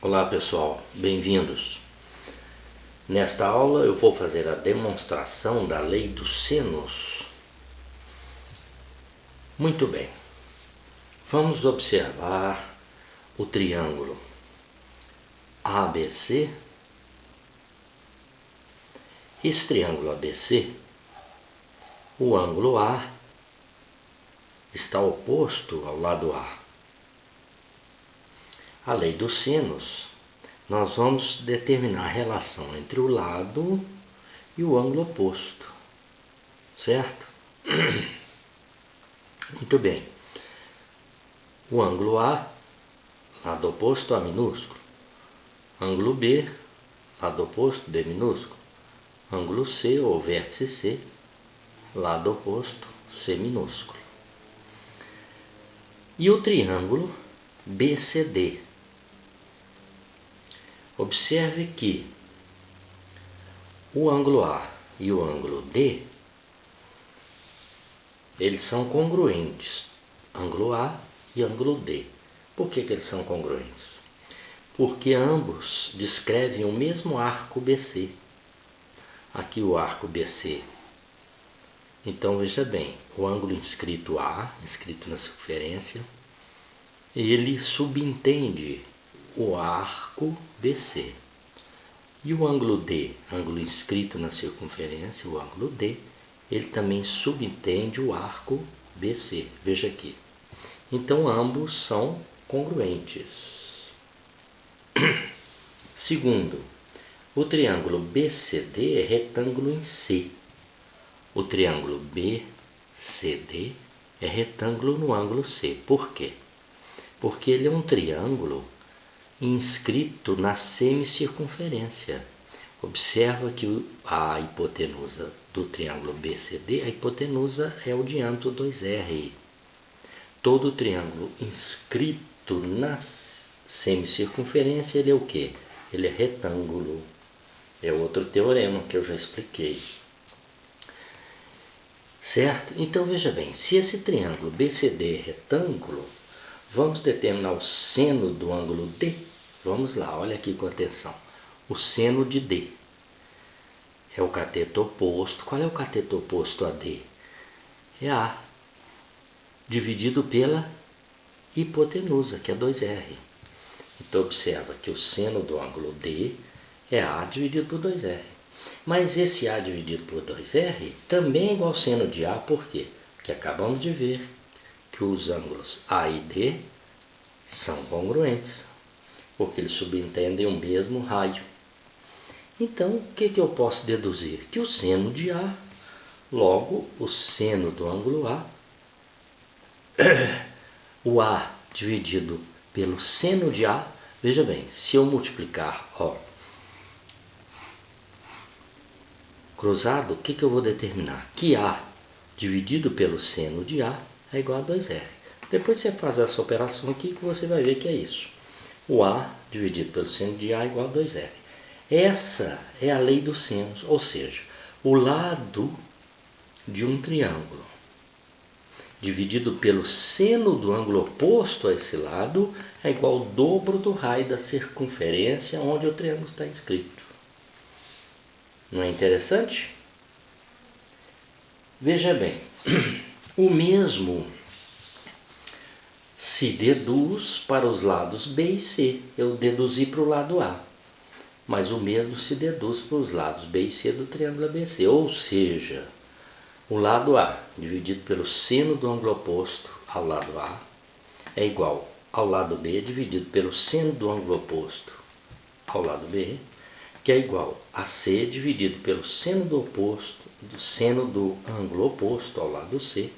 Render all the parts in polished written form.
Olá pessoal, bem-vindos. Nesta aula eu vou fazer a demonstração da lei dos senos. Muito bem, vamos observar o triângulo ABC. Esse triângulo ABC, o ângulo A está oposto ao lado A. A lei dos senos, nós vamos determinar a relação entre o lado e o ângulo oposto, certo? Muito bem. O ângulo A, lado oposto A minúsculo. Ângulo B, lado oposto B minúsculo. Ângulo C, ou vértice C, lado oposto C minúsculo. E o triângulo BCD. Observe que o ângulo A e o ângulo D, eles são congruentes, ângulo A e ângulo D. Por que eles são congruentes? Porque ambos descrevem o mesmo arco BC. Aqui o arco BC. Então veja bem, o ângulo inscrito A, inscrito na circunferência, ele subentende o arco BC. E o ângulo D, ângulo inscrito na circunferência, o ângulo D, ele também subentende o arco BC. Veja aqui. Então ambos são congruentes. Segundo, o triângulo BCD é retângulo em C. O triângulo BCD é retângulo no ângulo C. Por quê? Porque ele é um triângulo inscrito na semicircunferência. Observa que a hipotenusa do triângulo BCD, a hipotenusa é o diâmetro 2R. Todo triângulo inscrito na semicircunferência, ele é o quê? Ele é retângulo. É outro teorema que eu já expliquei. Certo? Então veja bem, se esse triângulo BCD é retângulo, vamos determinar o seno do ângulo D. Vamos lá, olha aqui com atenção. O seno de D é o cateto oposto. Qual é o cateto oposto a D? É A, dividido pela hipotenusa, que é 2R. Então observa que o seno do ângulo D é A dividido por 2R. Mas esse A dividido por 2R também é igual ao seno de A, por quê? Porque acabamos de ver que os ângulos A e D são congruentes, porque eles subentendem o mesmo raio. Então, o que eu posso deduzir? Que o seno de A, logo o seno do ângulo A, o A dividido pelo seno de A, veja bem, se eu multiplicar, cruzado, o que eu vou determinar? Que A dividido pelo seno de A é igual a 2R. Depois você faz essa operação aqui que você vai ver que é isso. O A dividido pelo seno de A é igual a 2R. Essa é a lei dos senos, ou seja, o lado de um triângulo dividido pelo seno do ângulo oposto a esse lado é igual ao dobro do raio da circunferência onde o triângulo está inscrito. Não é interessante? Veja bem, o mesmo se deduz para os lados B e C. Eu deduzi para o lado A, mas o mesmo se deduz para os lados B e C do triângulo ABC. Ou seja, o lado A dividido pelo seno do ângulo oposto ao lado A é igual ao lado B dividido pelo seno do ângulo oposto ao lado B, que é igual a C dividido pelo seno do ângulo oposto ao lado C,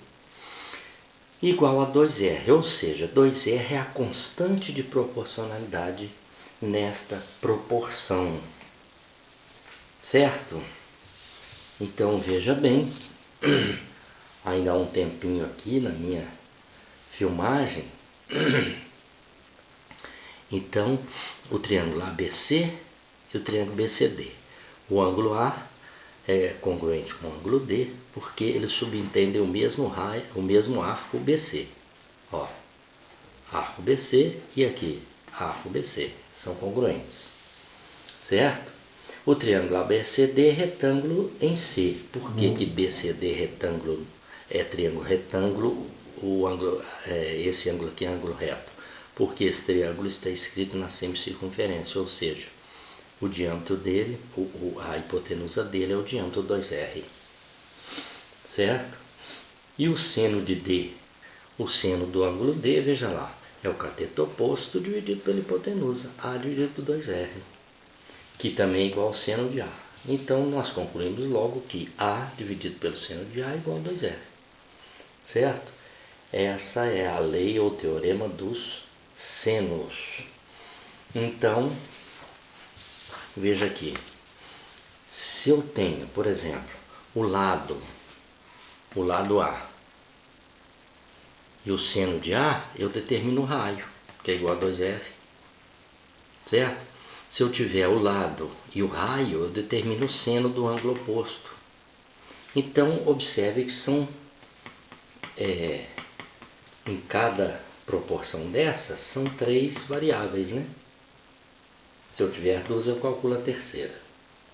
igual a 2R, ou seja, 2R é a constante de proporcionalidade nesta proporção, certo? Então veja bem, ainda há um tempinho aqui na minha filmagem. Então o triângulo ABC e o triângulo BCD, o ângulo A é congruente com o ângulo D, porque eles subentendem o mesmo raio, o mesmo arco BC. Arco BC, e aqui AF com BC, são congruentes, certo? O triângulo ABCD é retângulo em C. Por que que BCD retângulo é triângulo retângulo, esse ângulo aqui é ângulo reto? Porque esse triângulo está escrito na semicircunferência, ou seja, o diâmetro dele, a hipotenusa dele é o diâmetro 2R, certo? E o seno de D? O seno do ângulo D, veja lá, é o cateto oposto dividido pela hipotenusa, A dividido por 2R, que também é igual ao seno de A. Então, nós concluímos logo que A dividido pelo seno de A é igual a 2R, certo? Essa é a lei ou teorema dos senos. Então, veja aqui, se eu tenho, por exemplo, o lado A e o seno de A, eu determino o raio, que é igual a 2R, certo? Se eu tiver o lado e o raio, eu determino o seno do ângulo oposto. Então, observe que são, em cada proporção dessas, são 3 variáveis, né? Se eu tiver 2, eu calculo a terceira,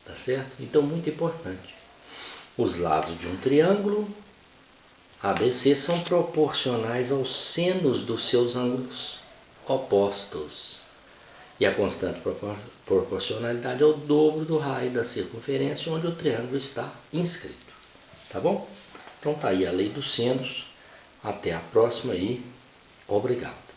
tá certo? Então, muito importante. Os lados de um triângulo ABC são proporcionais aos senos dos seus ângulos opostos. E a constante proporcionalidade é o dobro do raio da circunferência onde o triângulo está inscrito. Tá bom? Então tá aí a lei dos senos. Até a próxima e obrigado.